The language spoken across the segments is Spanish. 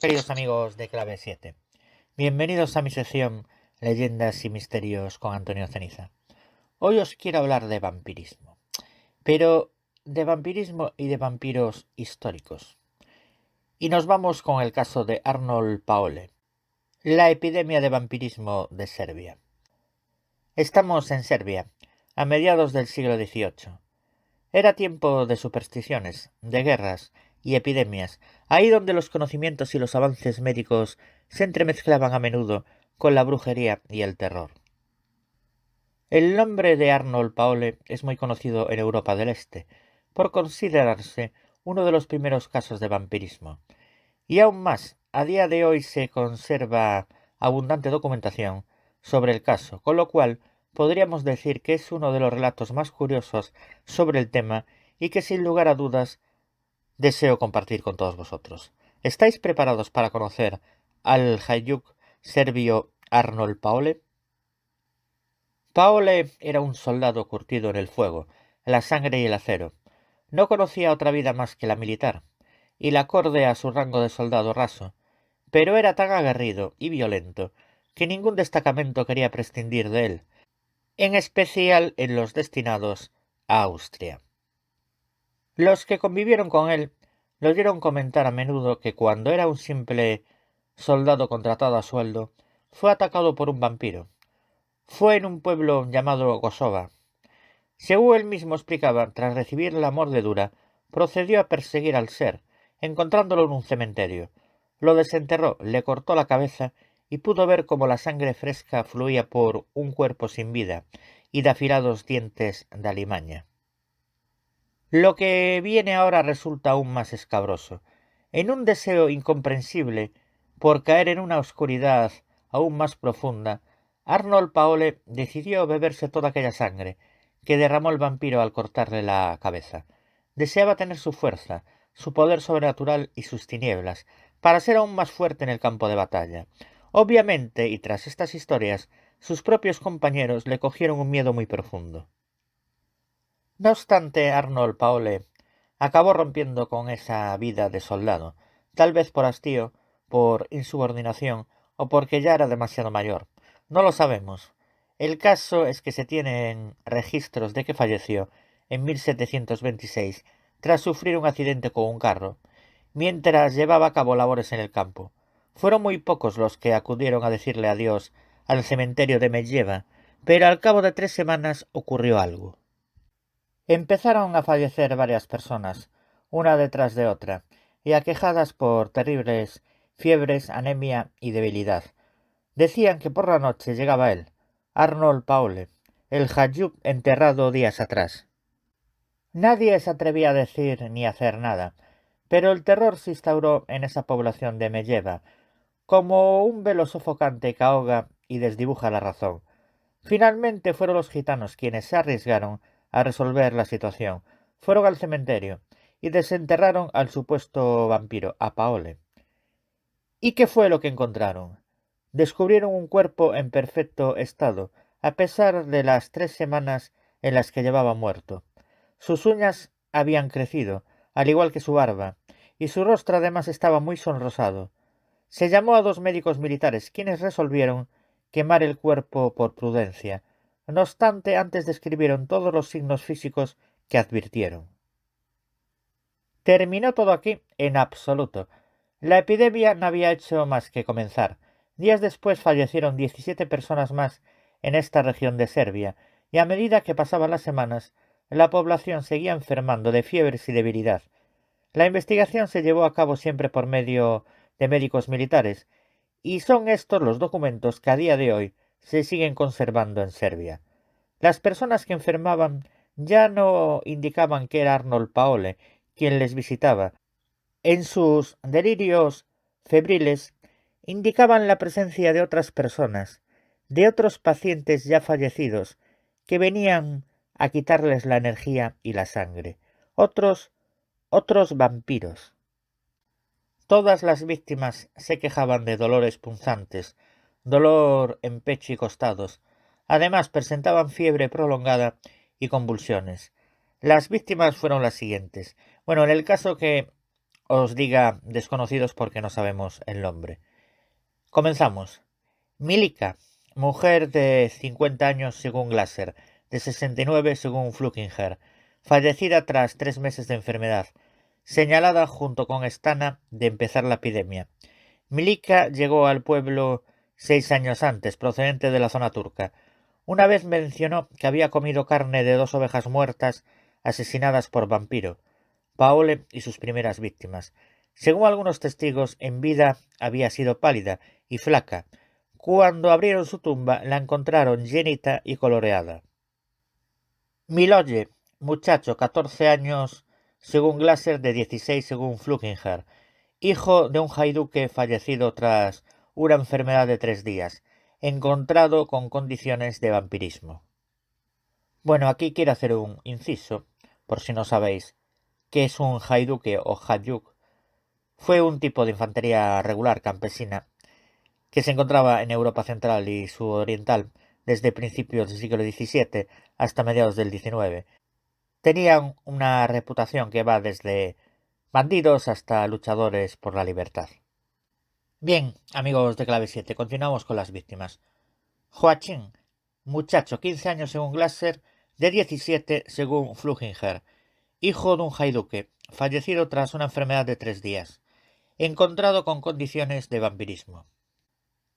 queridos amigos de Clave 7. Bienvenidos a mi sección Leyendas y Misterios con Antonio Ceniza. Hoy os quiero hablar de vampirismo, pero de vampirismo y de vampiros históricos. Y nos vamos con el caso de Arnold Paole, la epidemia de vampirismo de Serbia. Estamos en Serbia, a mediados del siglo XVIII. Era tiempo de supersticiones, de guerras y epidemias, ahí donde los conocimientos y los avances médicos se entremezclaban a menudo con la brujería y el terror. El nombre de Arnold Paole es muy conocido en Europa del Este, por considerarse uno de los primeros casos de vampirismo. Y aún más, a día de hoy se conserva abundante documentación sobre el caso, con lo cual podríamos decir que es uno de los relatos más curiosos sobre el tema y que sin lugar a dudas deseo compartir con todos vosotros. ¿Estáis preparados para conocer al Hajduk serbio Arnold Paole? Paole era un soldado curtido en el fuego, la sangre y el acero. No conocía otra vida más que la militar, y la acorde a su rango de soldado raso, pero era tan aguerrido y violento que ningún destacamento quería prescindir de él, en especial en los destinados a Austria. Los que convivieron con él lo oyeron comentar a menudo que cuando era un simple soldado contratado a sueldo, fue atacado por un vampiro. Fue en un pueblo llamado Gosova. Según él mismo explicaba, tras recibir la mordedura, procedió a perseguir al ser, encontrándolo en un cementerio. Lo desenterró, le cortó la cabeza y pudo ver cómo la sangre fresca fluía por un cuerpo sin vida y de afilados dientes de alimaña. Lo que viene ahora resulta aún más escabroso. En un deseo incomprensible por caer en una oscuridad aún más profunda, Arnold Paole decidió beberse toda aquella sangre que derramó el vampiro al cortarle la cabeza. Deseaba tener su fuerza, su poder sobrenatural y sus tinieblas, para ser aún más fuerte en el campo de batalla. Obviamente, y tras estas historias, sus propios compañeros le cogieron un miedo muy profundo. No obstante, Arnold Paole acabó rompiendo con esa vida de soldado, tal vez por hastío, por insubordinación o porque ya era demasiado mayor. No lo sabemos. El caso es que se tienen registros de que falleció en 1726 tras sufrir un accidente con un carro, mientras llevaba a cabo labores en el campo. Fueron muy pocos los que acudieron a decirle adiós al cementerio de Medjeva, pero al cabo de 3 semanas ocurrió algo. Empezaron a fallecer varias personas, una detrás de otra, y aquejadas por terribles fiebres, anemia y debilidad. Decían que por la noche llegaba él, Arnold Paole, el Hajduk enterrado días atrás. Nadie se atrevía a decir ni a hacer nada, pero el terror se instauró en esa población de Melleva, como un velo sofocante que ahoga y desdibuja la razón. Finalmente fueron los gitanos quienes se arriesgaron a resolver la situación. Fueron al cementerio y desenterraron al supuesto vampiro, a Paole. ¿Y qué fue lo que encontraron? Descubrieron un cuerpo en perfecto estado, a pesar de las 3 semanas en las que llevaba muerto. Sus uñas habían crecido, al igual que su barba, y su rostro además estaba muy sonrosado. Se llamó a 2 médicos militares, quienes resolvieron quemar el cuerpo por prudencia. No obstante, antes describieron todos los signos físicos que advirtieron. ¿Terminó todo aquí? En absoluto. La epidemia no había hecho más que comenzar. Días después fallecieron 17 personas más en esta región de Serbia, y a medida que pasaban las semanas, la población seguía enfermando de fiebres y debilidad. La investigación se llevó a cabo siempre por medio de médicos militares, y son estos los documentos que a día de hoy se siguen conservando en Serbia. Las personas que enfermaban ya no indicaban que era Arnold Paole quien les visitaba. En sus delirios febriles indicaban la presencia de otras personas, de otros pacientes ya fallecidos, que venían a quitarles la energía y la sangre. Otros vampiros. Todas las víctimas se quejaban de dolores punzantes, dolor en pecho y costados. Además presentaban fiebre prolongada y convulsiones. Las víctimas fueron las siguientes. Bueno, en el caso que os diga desconocidos porque no sabemos el nombre. Comenzamos. Milika, mujer de 50 años según Glasser, de 69 según Flukinger, fallecida tras 3 meses de enfermedad, señalada junto con Stana de empezar la epidemia. Milika llegó al pueblo 6 años antes, procedente de la zona turca. Una vez mencionó que había comido carne de 2 ovejas muertas asesinadas por vampiro, Paole y sus primeras víctimas. Según algunos testigos, en vida había sido pálida y flaca. Cuando abrieron su tumba, la encontraron llenita y coloreada. Miloje, muchacho, 14 años, según Glasser, de 16 según Flukinger, hijo de un jaiduque fallecido tras una enfermedad de 3 días, encontrado con condiciones de vampirismo. Bueno, aquí quiero hacer un inciso, por si no sabéis, qué es un jaiduque o hajduk. Fue un tipo de infantería regular campesina que se encontraba en Europa central y sudoriental desde principios del siglo XVII hasta mediados del XIX. Tenían una reputación que va desde bandidos hasta luchadores por la libertad. Bien, amigos de Clave 7, continuamos con las víctimas. Joachim, muchacho, 15 años según Glasser, de 17 según Flukinger, hijo de un jaiduque, fallecido tras una enfermedad de 3 días, encontrado con condiciones de vampirismo.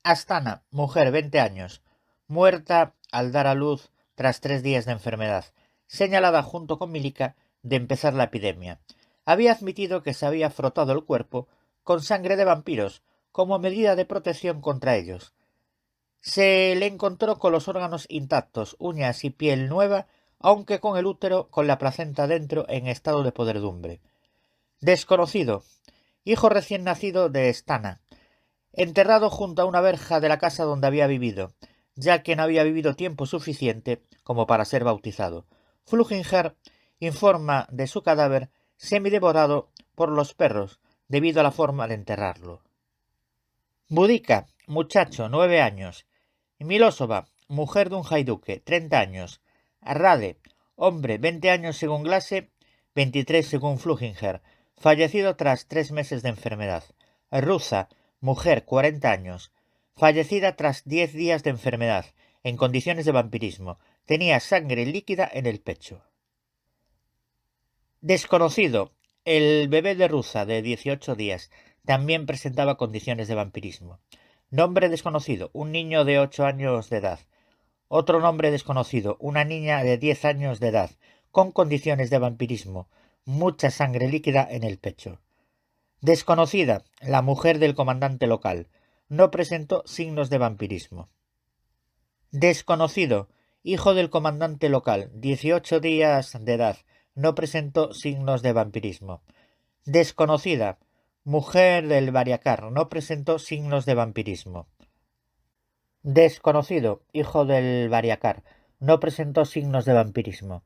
Astana, mujer, 20 años, muerta al dar a luz tras 3 días de enfermedad, señalada junto con Milika de empezar la epidemia. Había admitido que se había frotado el cuerpo con sangre de vampiros como medida de protección contra ellos. Se le encontró con los órganos intactos, uñas y piel nueva, aunque con el útero con la placenta dentro en estado de podredumbre. Desconocido, hijo recién nacido de Stana, enterrado junto a una verja de la casa donde había vivido, ya que no había vivido tiempo suficiente como para ser bautizado. Flukinger informa de su cadáver semidevorado por los perros debido a la forma de enterrarlo. Boudica, muchacho, 9 años. Milosova, mujer de un jaiduque, 30 años. Rade, hombre, 20 años según Glasse, 23 según Flukinger, fallecido tras 3 meses de enfermedad. Rusa, mujer, 40 años, fallecida tras 10 días de enfermedad, en condiciones de vampirismo. Tenía sangre líquida en el pecho. Desconocido, el bebé de Rusa, de 18 días, también presentaba condiciones de vampirismo. Nombre desconocido, un niño de 8 años de edad. Otro nombre desconocido, una niña de 10 años de edad, con condiciones de vampirismo, mucha sangre líquida en el pecho. Desconocida, la mujer del comandante local, no presentó signos de vampirismo. Desconocido, hijo del comandante local, 18 días de edad, no presentó signos de vampirismo. Desconocida, mujer del Bariacar, no presentó signos de vampirismo. Desconocido, hijo del Bariacar, no presentó signos de vampirismo.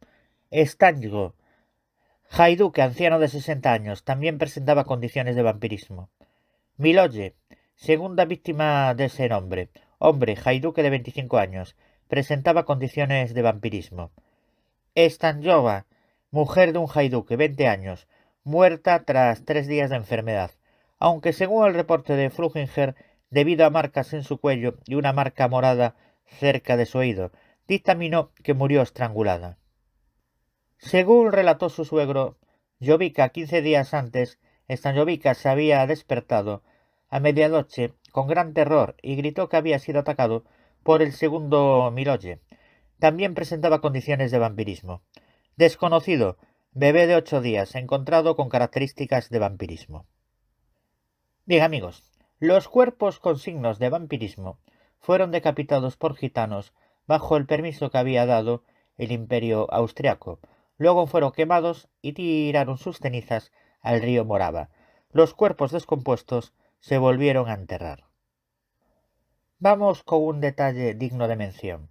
Estango, jaiduque anciano de 60 años, también presentaba condiciones de vampirismo. Miloje, segunda víctima de ese nombre, hombre, jaiduque de 25 años, presentaba condiciones de vampirismo. Stanjova, mujer de un jaiduque, 20 años, muerta tras 3 días de enfermedad, aunque según el reporte de Flukinger, debido a marcas en su cuello y una marca morada cerca de su oído, dictaminó que murió estrangulada. Según relató su suegro, Jovica 15 días antes, Stanjovica se había despertado a medianoche con gran terror y gritó que había sido atacado por el segundo Miloje. También presentaba condiciones de vampirismo. Desconocido, bebé de 8 días, encontrado con características de vampirismo. Bien, amigos, los cuerpos con signos de vampirismo fueron decapitados por gitanos bajo el permiso que había dado el Imperio austriaco. Luego fueron quemados y tiraron sus cenizas al río Morava. Los cuerpos descompuestos se volvieron a enterrar. Vamos con un detalle digno de mención.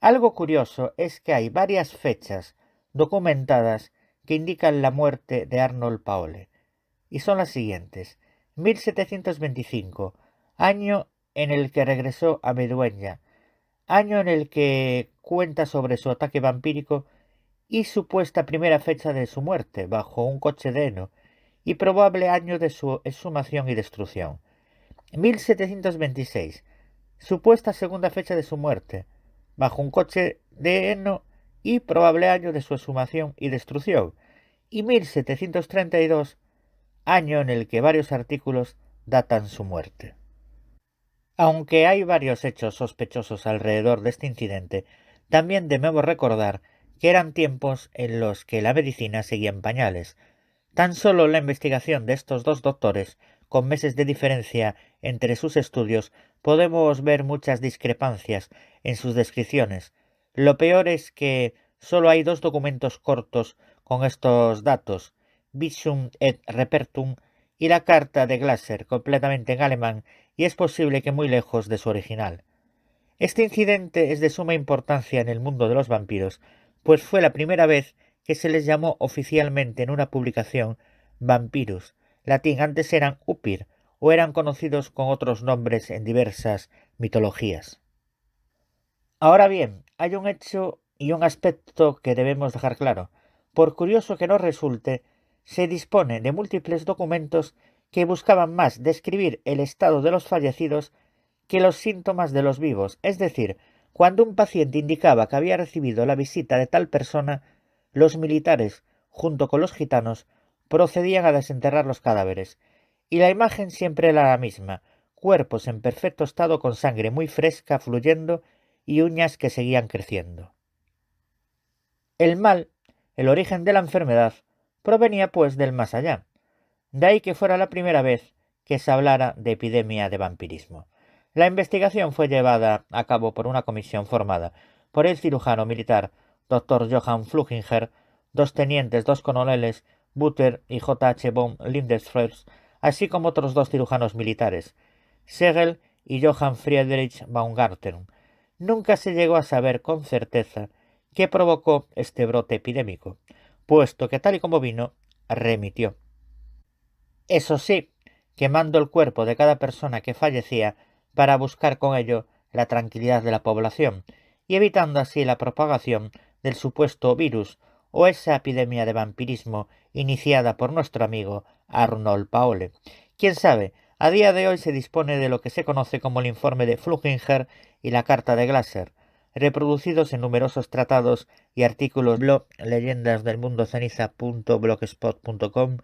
Algo curioso es que hay varias fechas documentadas que indican la muerte de Arnold Paole, y son las siguientes: 1725, año en el que regresó a Medueña, año en el que cuenta sobre su ataque vampírico y supuesta primera fecha de su muerte bajo un coche de heno, y probable año de su exhumación y destrucción. 1726, supuesta segunda fecha de su muerte, bajo un coche de heno y probable año de su exhumación y destrucción. Y 1732, año en el que varios artículos datan su muerte. Aunque hay varios hechos sospechosos alrededor de este incidente, también debemos recordar que eran tiempos en los que la medicina seguía en pañales. Tan solo la investigación de estos dos doctores, con meses de diferencia entre sus estudios, podemos ver muchas discrepancias en sus descripciones. Lo peor es que solo hay dos documentos cortos con estos datos, Visum et Repertum y la carta de Glaser, completamente en alemán, y es posible que muy lejos de su original. Este incidente es de suma importancia en el mundo de los vampiros, pues fue la primera vez que se les llamó oficialmente en una publicación Vampirus, latín. Antes eran Upir, o eran conocidos con otros nombres en diversas mitologías. Ahora bien, hay un hecho y un aspecto que debemos dejar claro. Por curioso que nos resulte, se dispone de múltiples documentos que buscaban más describir el estado de los fallecidos que los síntomas de los vivos. Es decir, cuando un paciente indicaba que había recibido la visita de tal persona, los militares, junto con los gitanos, procedían a desenterrar los cadáveres. Y la imagen siempre era la misma: cuerpos en perfecto estado con sangre muy fresca fluyendo y uñas que seguían creciendo. El mal, el origen de la enfermedad, provenía pues del más allá. De ahí que fuera la primera vez que se hablara de epidemia de vampirismo. La investigación fue llevada a cabo por una comisión formada por el cirujano militar Dr. Johann Fluchinger, dos tenientes, dos coroneles, Butter y J. H. von Lindesfors, así como otros dos cirujanos militares, Segel y Johann Friedrich Baumgarten. Nunca se llegó a saber con certeza qué provocó este brote epidémico, puesto que tal y como vino, remitió. Eso sí, quemando el cuerpo de cada persona que fallecía para buscar con ello la tranquilidad de la población y evitando así la propagación del supuesto virus o esa epidemia de vampirismo iniciada por nuestro amigo Arnold Paole. Quién sabe, a día de hoy se dispone de lo que se conoce como el informe de Fluchinger y la carta de Glaser, reproducidos en numerosos tratados y artículos blog leyendasdelmundoceniza.blogspot.com,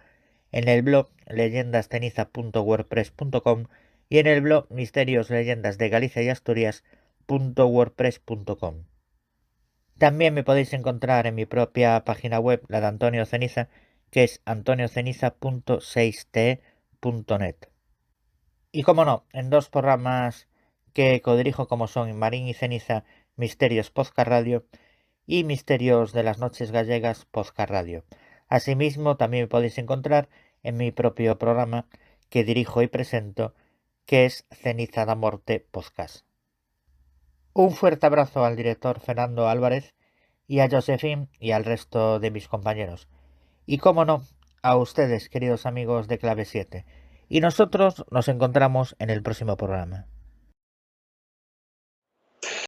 en el blog leyendasceniza.wordpress.com y en el blog Misterios, Leyendas de Galicia y Asturias.wordpress.com. También me podéis encontrar en mi propia página web, la de Antonio Ceniza, que es antonioceniza.6te.net. Y como no, en dos programas que codirijo como son Marín y Ceniza, Misterios Podcast Radio y Misterios de las Noches Gallegas Podcast Radio. Asimismo, también me podéis encontrar en mi propio programa que dirijo y presento, que es Ceniza da Morte Podcast. Un fuerte abrazo al director Fernando Álvarez y a Josephine y al resto de mis compañeros. Y cómo no, a ustedes, queridos amigos de Clave 7. Y nosotros nos encontramos en el próximo programa.